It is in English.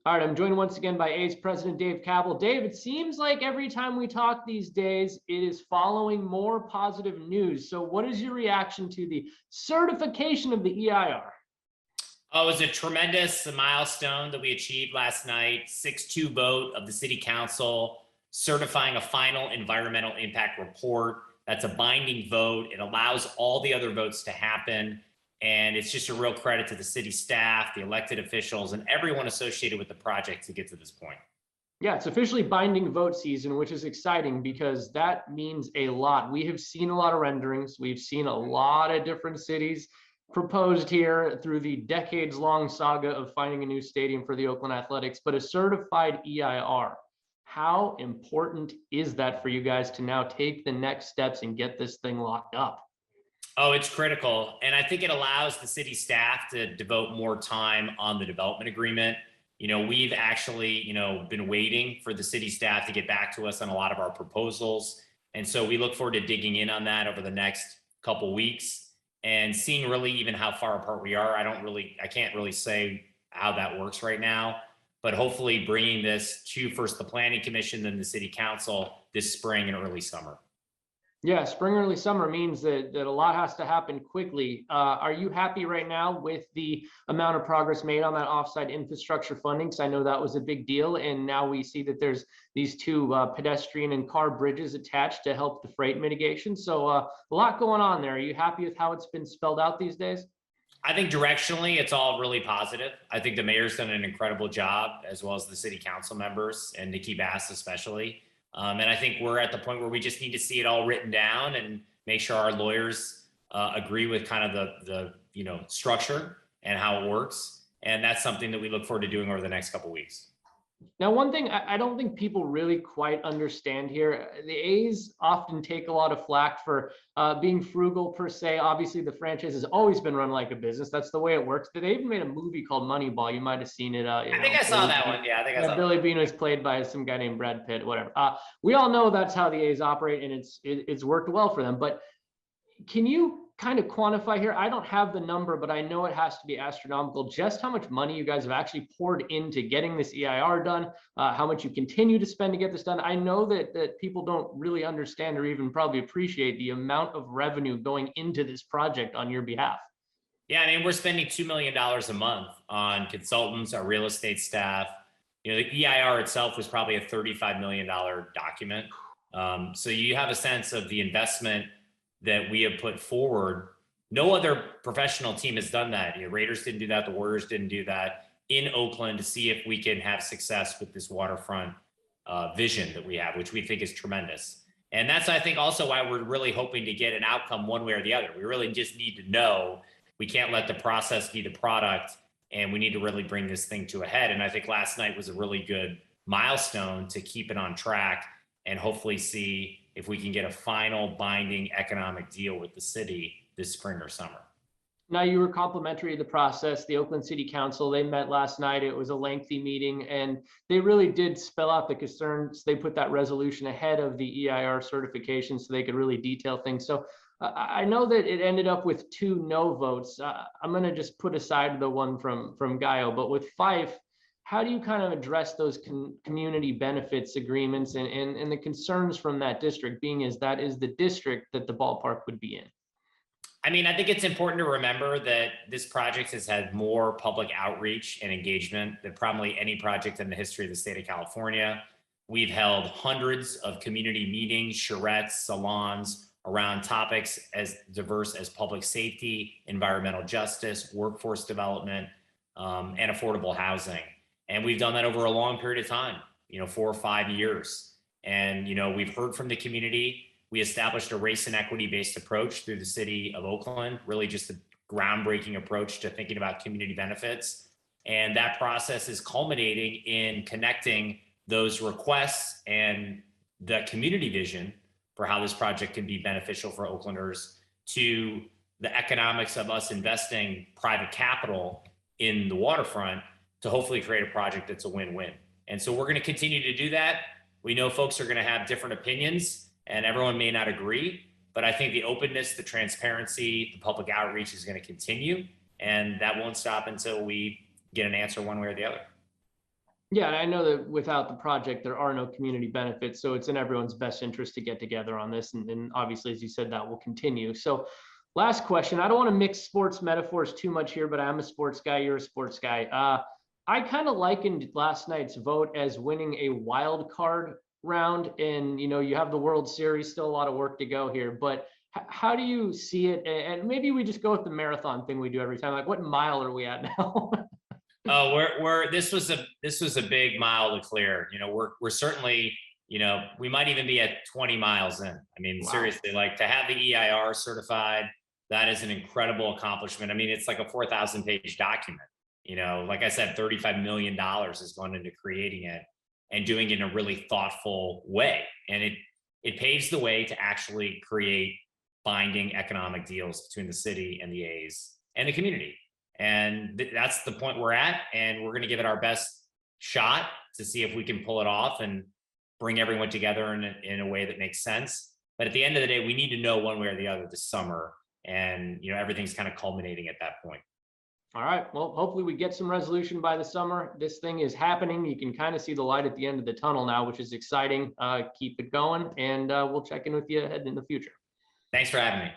All right, I'm joined once again by A's President Dave Kaval. Dave, it seems like every time we talk these days, it is following more positive news. So what is your reaction to the certification of the EIR? Oh, it was a tremendous milestone that we achieved last night. 6-2 vote of the City Council certifying a final environmental impact report. That's a binding vote. It allows all the other votes to happen. And it's just a real credit to the city staff, the elected officials, and everyone associated with the project to get to this point. Yeah, it's officially binding vote season, which is exciting because that means a lot. We have seen a lot of renderings. We've seen a lot of different cities proposed here through the decades-long saga of finding a new stadium for the Oakland Athletics, but a certified EIR. How important is that for you guys to now take the next steps and get this thing locked up? Oh, it's critical. And I think it allows the city staff to devote more time on the development agreement. We've actually, been waiting for the city staff to get back to us on a lot of our proposals. And so we look forward to digging in on that over the next couple weeks and seeing really even how far apart we are. I can't really say how that works right now, but hopefully bringing this to first the Planning Commission, then the City Council this spring and early summer. Yeah, spring, early summer means that a lot has to happen quickly. Are you happy right now with the amount of progress made on that offsite infrastructure funding? Because I know that was a big deal. And now we see that there's these two pedestrian and car bridges attached to help the freight mitigation. So a lot going on there. Are you happy with how it's been spelled out these days? I think directionally, it's all really positive. I think the mayor's done an incredible job, as well as the city council members and Nikki Bass especially. And I think we're at the point where we just need to see it all written down and make sure our lawyers agree with kind of the structure and how it works. And that's something that we look forward to doing over the next couple of weeks. Now, one thing I don't think people really quite understand here, the A's often take a lot of flack for being frugal per se. Obviously, the franchise has always been run like a business. That's the way it works. They even made a movie called Moneyball. You might have seen it. I think I saw that one. Yeah, I think I saw Billy Beane was played by some guy named Brad Pitt, whatever. We all know that's how the A's operate, and it's worked well for them. But can you kind of quantify here? I don't have the number, but I know it has to be astronomical. Just how much money you guys have actually poured into getting this EIR done, how much you continue to spend to get this done. I know that people don't really understand or even probably appreciate the amount of revenue going into this project on your behalf. Yeah, I mean, we're spending $2 million a month on consultants, our real estate staff. The EIR itself was probably a $35 million document. So you have a sense of the investment that we have put forward. No other professional team has done that. Raiders didn't do that. The Warriors didn't do that in Oakland to see if we can have success with this waterfront vision that we have, which we think is tremendous. And that's, I think, also why we're really hoping to get an outcome one way or the other. We really just need to know. We can't let the process be the product, and we need to really bring this thing to a head. And I think last night was a really good milestone to keep it on track and hopefully see if we can get a final binding economic deal with the city this spring or summer. Now, you were complimentary of the process. The Oakland City Council, they met last night. It was a lengthy meeting, and they really did spell out the concerns. They put that resolution ahead of the EIR certification so they could really detail things. So I know that it ended up with 2 no votes. I'm going to just put aside the one from Gaio, but with Fife, how do you kind of address those community benefits agreements and the concerns from that district, being as that is the district that the ballpark would be in? I mean, I think it's important to remember that this project has had more public outreach and engagement than probably any project in the history of the state of California. We've held hundreds of community meetings, charrettes, salons around topics as diverse as public safety, environmental justice, workforce development, and affordable housing. And we've done that over a long period of time, 4 or 5 years. And, we've heard from the community. We established a race and equity-based approach through the city of Oakland, really just a groundbreaking approach to thinking about community benefits. And that process is culminating in connecting those requests and the community vision for how this project can be beneficial for Oaklanders to the economics of us investing private capital in the waterfront to hopefully create a project that's a win-win. And so we're going to continue to do that. We know folks are going to have different opinions and everyone may not agree, but I think the openness, the transparency, the public outreach is going to continue, and that won't stop until we get an answer one way or the other. Yeah, and I know that without the project, there are no community benefits. So it's in everyone's best interest to get together on this. And obviously, as you said, that will continue. So last question. I don't want to mix sports metaphors too much here, but I'm a sports guy. You're a sports guy. I kind of likened last night's vote as winning a wild card round. And, you have the World Series, still a lot of work to go here. But how do you see it? And maybe we just go with the marathon thing we do every time. Like, what mile are we at now? Oh, this was a big mile to clear. We're certainly, we might even be at 20 miles in. I mean, Wow. seriously, like to have the EIR certified, that is an incredible accomplishment. I mean, it's like a 4,000-page document. Like I said, $35 million has gone into creating it and doing it in a really thoughtful way. And it paves the way to actually create binding economic deals between the city and the A's and the community. And that's the point we're at. And we're going to give it our best shot to see if we can pull it off and bring everyone together in a way that makes sense. But at the end of the day, we need to know one way or the other this summer. And, everything's kind of culminating at that point. All right. Well, hopefully we get some resolution by the summer. This thing is happening. You can kind of see the light at the end of the tunnel now, which is exciting. Keep it going, and we'll check in with you ahead in the future. Thanks for having me.